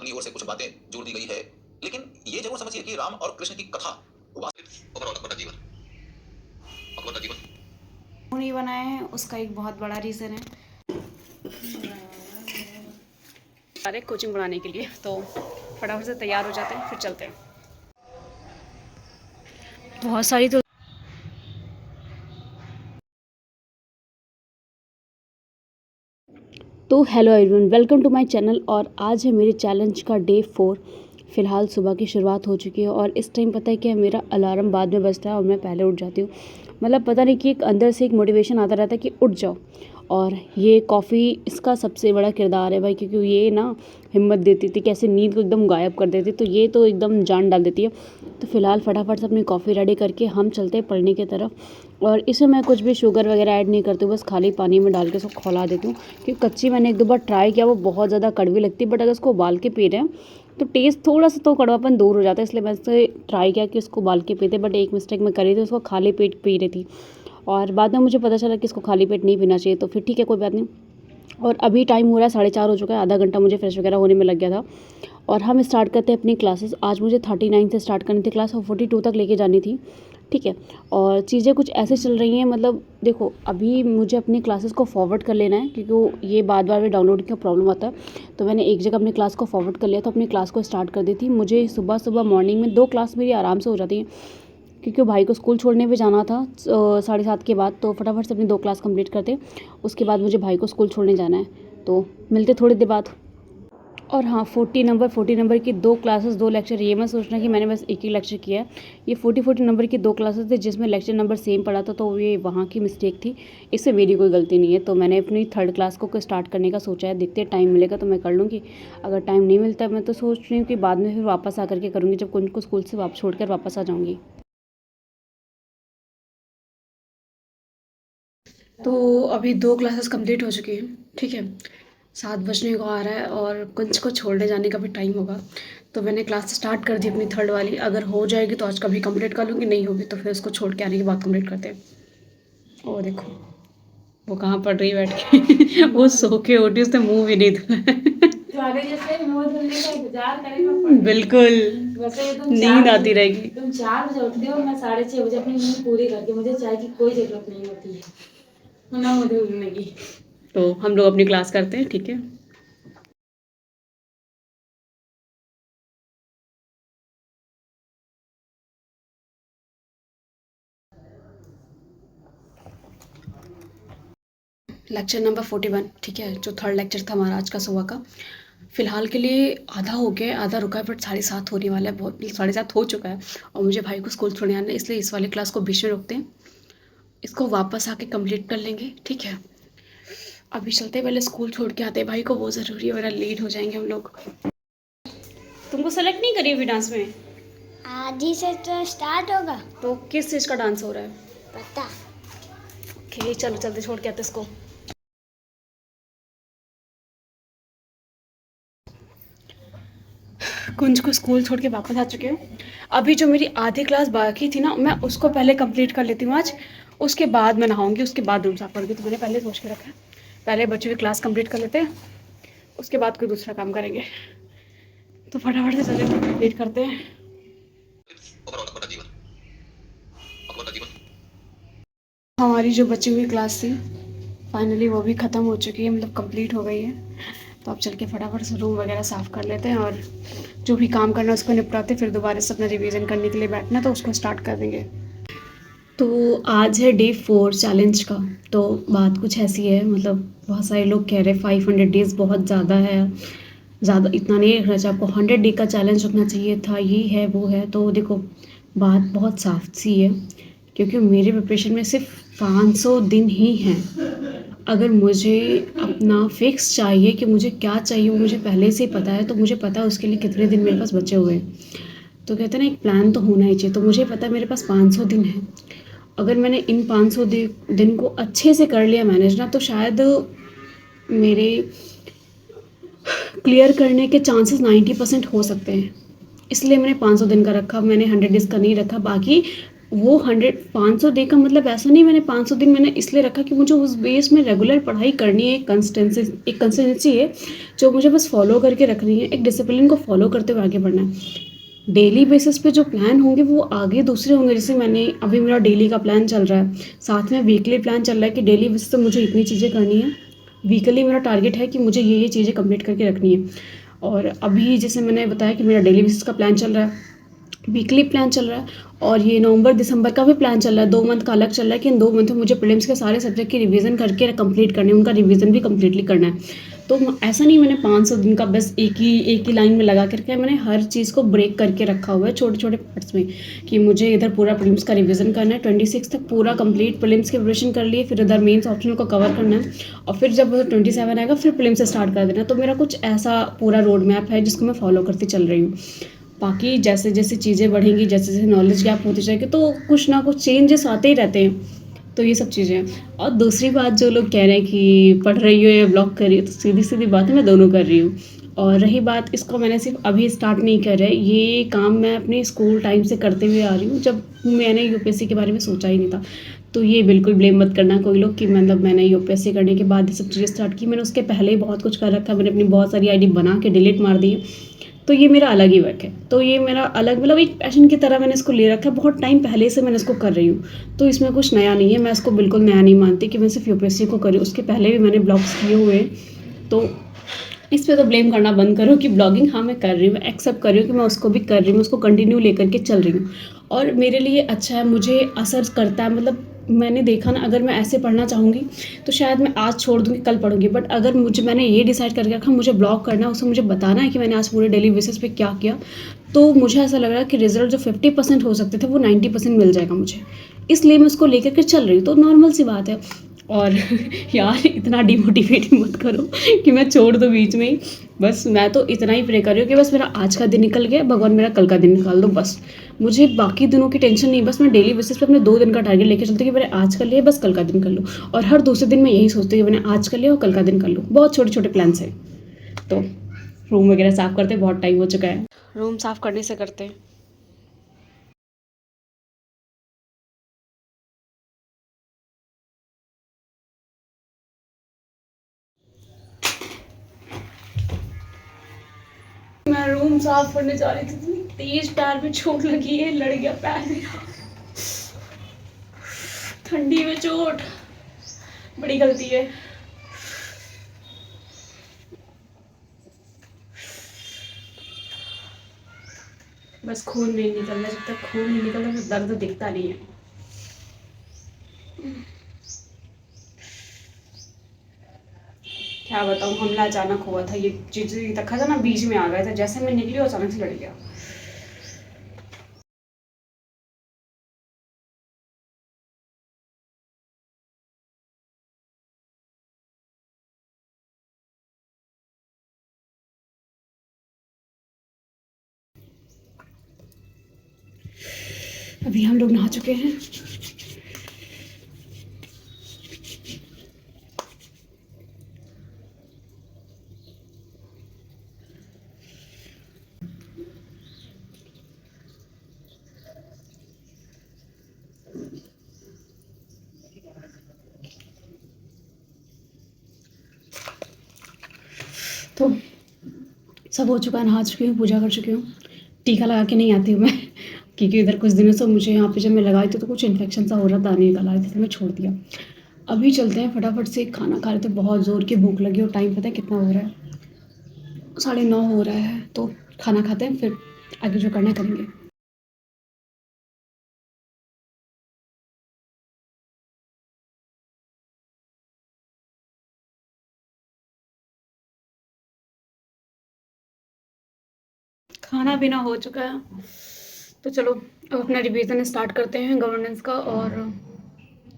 की ओर से कुछ बातें जोड़ दी गई है, लेकिन ये जरूर समझिए कि राम और कृष्ण की कथा अकबर का जीवन नहीं बनाए हैं, उसका एक बहुत बड़ा रीज़न है अरे कोचिंग बनाने के लिए। तो फटाफट से तैयार हो जाते हैं, फिर चलते हैं। बहुत सारी तो hello everyone, welcome to my channel. और आज है मेरे चैलेंज का डे 4। फ़िलहाल सुबह की शुरुआत हो चुकी है और इस टाइम पता है कि मेरा अलार्म बाद में बजता है और मैं पहले उठ जाती हूँ। मतलब पता नहीं कि एक अंदर से एक मोटिवेशन आता रहता है कि उठ जाओ। और ये कॉफ़ी इसका सबसे बड़ा किरदार है भाई, क्योंकि ये ना हिम्मत देती थी, कैसे नींद को एकदम गायब कर देती, तो ये तो एकदम जान डाल देती है। तो फ़िलहाल फटाफट से अपनी कॉफ़ी रेडी करके हम चलते हैं पढ़ने की तरफ। और इसमें मैं कुछ भी शुगर वगैरह ऐड नहीं करती हूँ, बस खाली पानी में डाल के इसको खौला देती हूँ। क्योंकि कच्ची मैंने एक दो बार ट्राई किया, वो बहुत ज़्यादा कड़वी लगती है, बट अगर इसको उबाल के पी रहे हैं तो टेस्ट थोड़ा सा तो कड़वापन दूर हो जाता है। इसलिए मैंने ट्राई किया कि उसको उबाल के पीते, बट एक मिस्टेक मैं करी थी, उसको खाली पेट पी रही थी और बाद में मुझे पता चला कि इसको खाली पेट नहीं पीना चाहिए। तो फिर ठीक है, कोई बात नहीं। और अभी टाइम हो रहा है 4:30 हो चुका है, आधा घंटा मुझे फ्रेश वगैरह होने में लग गया था। और हम स्टार्ट करते हैं अपनी क्लासेस। आज मुझे 39 से स्टार्ट करनी थी क्लास और 42 तक लेके जानी थी, ठीक है। और चीज़ें कुछ ऐसे चल रही हैं, मतलब देखो अभी मुझे अपनी क्लासेस को फॉरवर्ड कर लेना है, क्योंकि ये बार बार में डाउनलोडिंग का प्रॉब्लम आता है। तो मैंने एक जगह अपनी क्लास को फॉरवर्ड कर लिया, तो अपनी क्लास को स्टार्ट कर दी थी। मुझे सुबह सुबह मॉर्निंग में 2 क्लास मेरी आराम से हो जाती हैं, क्योंकि भाई को स्कूल छोड़ने भी जाना था 7:30 के बाद। तो फटाफट से अपनी 2 क्लास कंप्लीट करते, उसके बाद मुझे भाई को स्कूल छोड़ने जाना है। तो मिलते थोड़ी देर बाद। और हाँ, 40 नंबर की 2 क्लासेस 2 लेक्चर, ये मत सोचना कि मैंने बस एक ही लेक्चर किया है। ये 40 नंबर की 2 क्लासेस थे, जिसमें लेक्चर नंबर सेम पड़ा था, तो ये वहाँ की मिस्टेक थी। इससे मेरी कोई गलती नहीं है। तो मैंने अपनी 3rd क्लास को स्टार्ट करने का सोचा है, देखते हैं टाइम मिलेगा तो मैं कर लूँगी। अगर टाइम नहीं मिलता मैं तो सोच रही हूँ कि बाद में फिर वापस आकर के करूँगी, जब उनको स्कूल से वापस छोड़ कर वापस आ जाऊँगी। तो अभी 2 क्लासेस कंप्लीट हो चुकी हैं, ठीक है। 7 बजने को आ रहा है और कुंज को छोड़ने जाने का भी टाइम होगा। तो मैंने क्लास स्टार्ट कर दी अपनी 3rd वाली। अगर हो जाएगी तो आज कभी कंप्लीट कर लूँगी, नहीं होगी तो फिर उसको छोड़ के आने के बाद कंप्लीट करते हैं। और देखो वो कहाँ पढ़ रही है बैठ के वो सो के उठी, उसने मुँह भी नहीं धुला बिल्कुल नींद आती रहेगी। तुम 4 बजे उठते हो, मैं 6:30 बजे अपनी नींद पूरी करके, मुझे चाय की कोई जरूरत नहीं होती है ना मुझे उठने की। तो हम लोग अपनी क्लास करते हैं, ठीक है। लेक्चर नंबर 41, ठीक है, जो 3rd लेक्चर था हमारा आज का सुबह का। फ़िलहाल के लिए आधा हो गया है, आधा रुका है, बट 7:30 होने वाला है, बहुत 7:30 हो चुका है। और मुझे भाई को स्कूल छोड़ने आना है, इसलिए इस वाली क्लास को बीच में रोकते हैं, इसको वापस आके कंप्लीट कर लेंगे, ठीक है। अभी चलते पहले स्कूल छोड़ के आते हैं भाई को, बहुत ज़रूरी है, वरना लेट हो जाएंगे हम लोग। तुमको सेलेक्ट नहीं करी अभी डांस में? आधी से तो स्टार्ट होगा। तो किस चीज़ का डांस हो रहा है? पता। ओके चलो चलते, छोड़ के आते इसको। कुंज को स्कूल छोड़ के वापस आ चुके हैं। अभी जो मेरी आधी क्लास बाकी थी ना, मैं उसको पहले कंप्लीट कर लेती हूँ आज। उसके बाद मैं नहाऊंगी, उसके बाद रूम साफ करूँगी। तो मैंने पहले सोच के रखा है, पहले बच्चों की क्लास कंप्लीट कर लेते हैं, उसके बाद कोई दूसरा काम करेंगे। तो फटाफट से चले कंप्लीट करते हैं। हमारी जो बची हुई क्लास थी फाइनली वो भी ख़त्म हो चुकी है, मतलब कंप्लीट हो गई है। तो अब चल के फटाफट से रूम वगैरह साफ़ कर लेते हैं और जो भी काम करना है उसको निपटाते, फिर दोबारा से अपना रिवीजन करने के लिए बैठना, तो उसको स्टार्ट कर देंगे। तो आज है डे 4 चैलेंज का। तो बात कुछ ऐसी है, मतलब बहुत सारे लोग कह रहे हैं 500 डेज़ बहुत ज़्यादा है, ज़्यादा इतना नहीं रखना चाहिए आपको, 100 डे का चैलेंज रखना चाहिए था, ये है वो है। तो देखो बात बहुत साफ सी है, क्योंकि मेरे प्रिपरेशन में सिर्फ 500 दिन ही हैं। अगर मुझे अपना फिक्स चाहिए कि मुझे क्या चाहिए वो मुझे पहले से ही पता है, तो मुझे पता है उसके लिए कितने दिन मेरे पास बचे हुए हैं। तो कहते हैं ना, एक प्लान तो होना ही चाहिए। तो मुझे पता है मेरे पास 500 दिन है। अगर मैंने इन 500 दिन को अच्छे से कर लिया मैनेज ना, तो शायद मेरे क्लियर करने के चांसेस 90% हो सकते हैं। इसलिए मैंने 500 दिन का रखा, मैंने 100 डेज़ का नहीं रखा। बाकी वो 500 डे का मतलब ऐसा नहीं, मैंने 500 दिन मैंने इसलिए रखा कि मुझे उस बेस में रेगुलर पढ़ाई करनी है, एक कंसिस्टेंसी है जो मुझे बस फॉलो करके रखनी है, एक डिसिप्लिन को फॉलो करते हुए आगे बढ़ना है। डेली बेसिस पे जो प्लान होंगे वो आगे दूसरे होंगे, जैसे मैंने अभी मेरा डेली का प्लान चल रहा है, साथ में वीकली प्लान चल रहा है कि डेली बेसिस पे मुझे इतनी चीज़ें करनी है, वीकली मेरा टारगेट है कि मुझे ये चीज़ें कंप्लीट करके रखनी है। और अभी जैसे मैंने बताया कि मेरा डेली बेसिस का प्लान चल रहा है, वीकली प्लान चल रहा है, और ये नवंबर दिसंबर का भी प्लान चल रहा है, 2 मंथ का अलग चल रहा है कि इन 2 मंथ में मुझे प्रीलिम्स के सारे सब्जेक्ट की रिवीजन करके कंप्लीट करने, उनका रिवीजन भी कम्प्लीटली करना है। तो ऐसा नहीं मैंने 500 दिन का बस एक ही लाइन में लगा करके, मैंने हर चीज़ को ब्रेक करके रखा हुआ है छोटे छोटे पार्ट्स में, कि मुझे इधर पूरा प्रीलिम्स का रिवीजन करना है, 26 तक पूरा कंप्लीट प्रीलिम्स की प्रिपरेशन कर लिए, फिर इधर मेंस ऑप्शनल को कवर करना है, और फिर जब 27 आएगा फिर प्रीलिम्स स्टार्ट कर देना। तो मेरा कुछ ऐसा पूरा रोड मैप है जिसको मैं फॉलो करती चल रही हूँ। बाकी जैसे जैसे चीज़ें बढ़ेंगी, जैसे जैसे नॉलेज गैप होती जाएगी, तो कुछ ना कुछ चेंजेस आते ही रहते हैं। तो ये सब चीज़ें हैं। और दूसरी बात, जो लोग कह रहे हैं कि पढ़ रही हो या ब्लॉग कर रही हो, तो सीधी सीधी बात है, मैं दोनों कर रही हूँ। और रही बात, इसको मैंने सिर्फ अभी स्टार्ट नहीं कर है, ये काम मैं अपने स्कूल टाइम से करते हुए आ रही हूँ, जब मैंने यूपीएससी के बारे में सोचा ही नहीं था। तो ये बिल्कुल ब्लेम मत करना कोई लोग कि मतलब मैंने यूपीएससी करने के बाद ये सब चीज़ें स्टार्ट की, मैंने उसके पहले ही बहुत कुछ कर रखा है, मैंने अपनी बहुत सारी आईडी बना के डिलीट मार दी है। तो ये मेरा अलग ही वर्क है, तो ये मेरा अलग मतलब एक पैशन की तरह मैंने इसको ले रखा है, बहुत टाइम पहले से मैंने इसको कर रही हूँ। तो इसमें कुछ नया नहीं है, मैं इसको बिल्कुल नया नहीं मानती कि मैं सिर्फ यूपीएससी को करी, उसके पहले भी मैंने ब्लॉग्स किए हुए हैं। तो इस पे तो ब्लेम करना बंद करो कि ब्लॉगिंग हाँ मैं कर रही हूँ, मैं एक्सेप्ट कर रही हूँ कि मैं उसको भी कर रही हूँ, उसको कंटिन्यू लेकर के चल रही हूँ, और मेरे लिए अच्छा है, मुझे असर करता है। मतलब मैंने देखा ना, अगर मैं ऐसे पढ़ना चाहूँगी तो शायद मैं आज छोड़ दूँगी कल पढ़ूँगी, बट अगर मैंने ये डिसाइड करके रखा मुझे ब्लॉग करना है, उसे मुझे बताना है कि मैंने आज पूरे डेली बेसिस पे क्या किया, तो मुझे ऐसा लग रहा है कि रिजल्ट जो 50% हो सकते थे वो 90% मिल जाएगा मुझे, इसलिए मैं उसको लेकर के चल रही हूँ। तो नॉर्मल सी बात है। और यार इतना डिमोटिवेट मत करो कि मैं छोड़ दूँ बीच में ही। बस मैं तो इतना ही प्रे कर रही हूँ कि बस मेरा आज का दिन निकल गया, भगवान मेरा कल का दिन निकाल दो, बस मुझे बाकी दिनों की टेंशन नहीं। बस मैं डेली बेसिस पे अपने 2 दिन का टारगेट लेके चलती हूँ कि मैंने आज कर लिया, बस कल का दिन कर लो, और हर दूसरे दिन मैं यही सोचती हूँ कि मैंने आज कर लिया और कल का दिन कर लो। बहुत छोटे छोटे प्लान्स हैं। तो रूम वगैरह साफ़ करते बहुत टाइम हो चुका है, रूम साफ़ करने से करते हैं। मैं रूम साफ करने जा रही थी, इतनी तेज पैर में चोट लगी है, लड़ गया पैर मेरा, ठंडी में चोट, बड़ी गलती है। बस खून नहीं निकल रहा, जब तक खून नहीं निकल रहा तो दर्द दिखता नहीं है। क्या बताऊँ, हमला अचानक हुआ था, ये चीज़ रखा था ना, बीच में आ गया था, जैसे मैं निकली अचानक से लड़ गया। अभी हम लोग नहा चुके हैं। तो सब हो चुका है, नहा चुकी हूँ, पूजा कर चुकी हूँ। टीका लगा के नहीं आती हूँ मैं क्योंकि इधर कुछ दिनों से मुझे यहाँ पे जब मैं लगाई थी तो कुछ इन्फेक्शन सा हो रहा, दाने निकल आ रहे थे, तो मैं छोड़ दिया। अभी चलते हैं फटाफट से, खाना खा रहे थे, बहुत ज़ोर की भूख लगी, और टाइम पता है कितना हो रहा है, 9:30 हो रहा है। तो खाना खाते हैं, फिर आगे जो करना है करेंगे। खाना पीना हो चुका है, तो चलो अब अपना रिवीजन स्टार्ट करते हैं गवर्नेंस का, और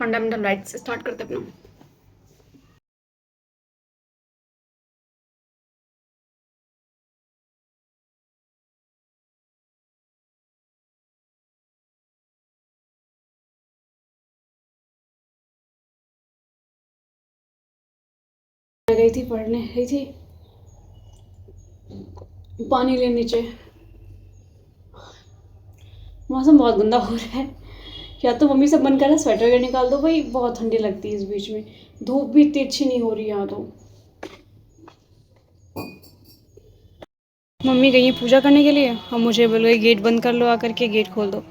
फंडामेंटल राइट्स से स्टार्ट करते हैं अपना। मैं गई थी पढ़ने, गई थी पानी लेने नीचे, मौसम बहुत गंदा हो रहा है, या तो मम्मी से मन कर रहा है स्वेटर के निकाल दो भाई, बहुत ठंडी लगती है इस बीच में, धूप भी इतनी अच्छी नहीं हो रही यहाँ तो। मम्मी गई है पूजा करने के लिए, हम मुझे बोल गए गेट बंद कर लो, आकर के गेट खोल दो।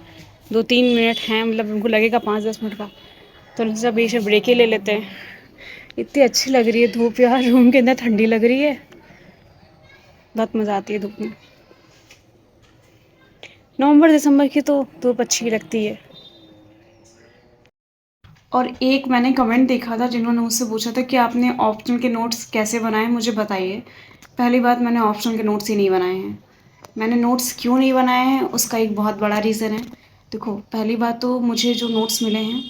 2-3 मिनट हैं, मतलब उनको लगेगा 5-10 मिनट का, तो उनसे बीच में ब्रेक ही ले लेते हैं। इतनी अच्छी लग रही है धूप यार, रूम के अंदर ठंडी लग रही है, बहुत मज़ा आती है धूप में। नवंबर दिसंबर की तो धूप अच्छी लगती है। और एक मैंने कमेंट देखा था जिन्होंने मुझसे पूछा था कि आपने ऑप्शनल के नोट्स कैसे बनाए, मुझे बताइए। पहली बात, मैंने ऑप्शनल के नोट्स ही नहीं बनाए हैं। मैंने नोट्स क्यों नहीं बनाए हैं उसका एक बहुत बड़ा रीज़न है। देखो, पहली बात तो मुझे जो नोट्स मिले हैं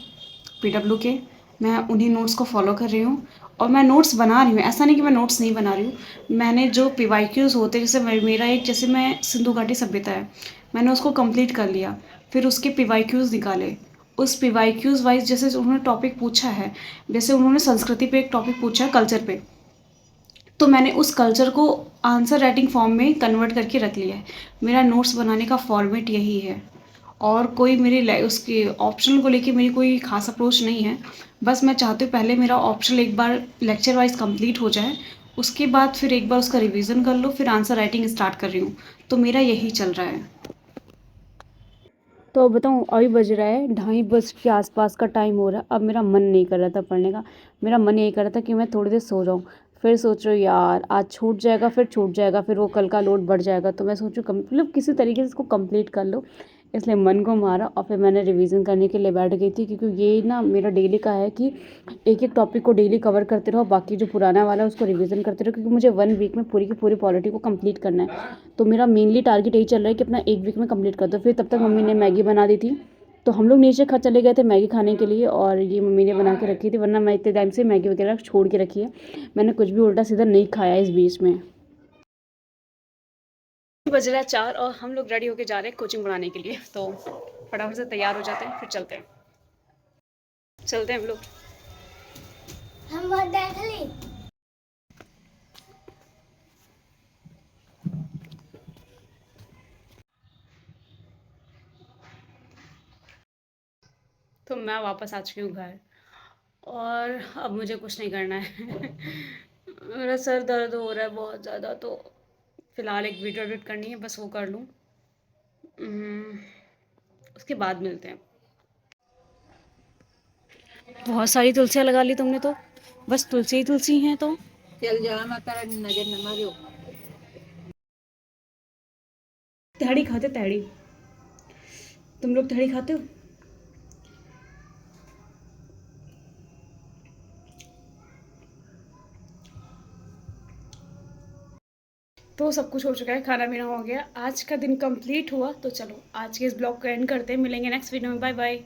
PW के, मैं उन्हीं नोट्स को फॉलो कर रही हूँ और मैं नोट्स बना रही हूँ। ऐसा नहीं कि मैं नोट्स नहीं बना रही हूँ। मैंने जो PYQs होते हैं, जैसे मेरा एक, जैसे मैं सिंधु घाटी सभ्यता है, मैंने उसको कंप्लीट कर लिया, फिर उसके PYQs निकाले। उस PYQs वाइज जैसे उन्होंने टॉपिक पूछा है, जैसे उन्होंने संस्कृति पे एक टॉपिक पूछा है, कल्चर पे, तो मैंने उस कल्चर को आंसर राइटिंग फॉर्म में कन्वर्ट करके रख लिया है। मेरा नोट्स बनाने का फॉर्मेट यही है, और कोई मेरी उसके ऑप्शनल को लेके मेरी कोई खास अप्रोच नहीं है। बस मैं चाहती हूँ पहले मेरा ऑप्शनल एक बार लेक्चर वाइज कंप्लीट हो जाए, उसके बाद फिर एक बार उसका रिवीजन कर लो, फिर आंसर राइटिंग स्टार्ट कर रही हूँ। तो मेरा यही चल रहा है। तो बताऊँ, अभी बज रहा है 2:30 के आसपास का टाइम हो रहा है। अब मेरा मन नहीं कर रहा था पढ़ने का, मेरा मन यही कर रहा था कि मैं थोड़ी देर सो जाऊँ। फिर सोच रही हूँ यार आज छूट जाएगा, फिर छूट जाएगा, फिर वो कल का लोड बढ़ जाएगा, तो मैं सोचूँ मतलब किसी तरीके से इसको कंप्लीट कर लो, इसलिए मन को मारा और फिर मैंने रिवीजन करने के लिए बैठ गई थी। क्योंकि ये ना मेरा डेली का है कि एक एक टॉपिक को डेली कवर करते रहो, बाकी जो पुराना वाला है उसको रिवीजन करते रहो, क्योंकि मुझे 1 वीक में पूरी की पूरी पॉलिटी को कंप्लीट करना है। तो मेरा मेनली टारगेट यही चल रहा है कि अपना 1 वीक में कंप्लीट कर दो। फिर तब तक मम्मी ने मैगी बना दी थी, तो हम लोग नीचे चले गए थे मैगी खाने के लिए, और ये मम्मी ने बना के रखी थी, वरना मैं इतने टाइम से मैगी वगैरह छोड़ के रखी है। मैंने कुछ भी उल्टा सीधा नहीं खाया इस बीच में। बज रहा है 4 और हम लोग रेडी होके जा रहे हैं कोचिंग पढ़ाने के लिए, तो फटाफट से तैयार हो जाते हैं, फिर चलते हैं हम लोग। हम बहुत देख ली। तो मैं वापस आ चुकी हूँ घर, और अब मुझे कुछ नहीं करना है। मेरा सर दर्द हो रहा है बहुत ज़्यादा, तो फ़िलहाल एक वीडियो एडिट करनी है, बस वो कर लूँ, उसके बाद मिलते हैं। बहुत सारी तुलसियाँ लगा ली तुमने तो, बस तुलसी ही तुलसी हैं तो। चल जा, माता रानी नजर न मारियो। तहड़ी खाते, तहड़ी तुम लोग तहड़ी खाते हो? तो सब कुछ हो चुका है, खाना पीना हो गया, आज का दिन कंप्लीट हुआ। तो चलो आज के इस ब्लॉग को एंड करते हैं, मिलेंगे नेक्स्ट वीडियो में, बाय बाय।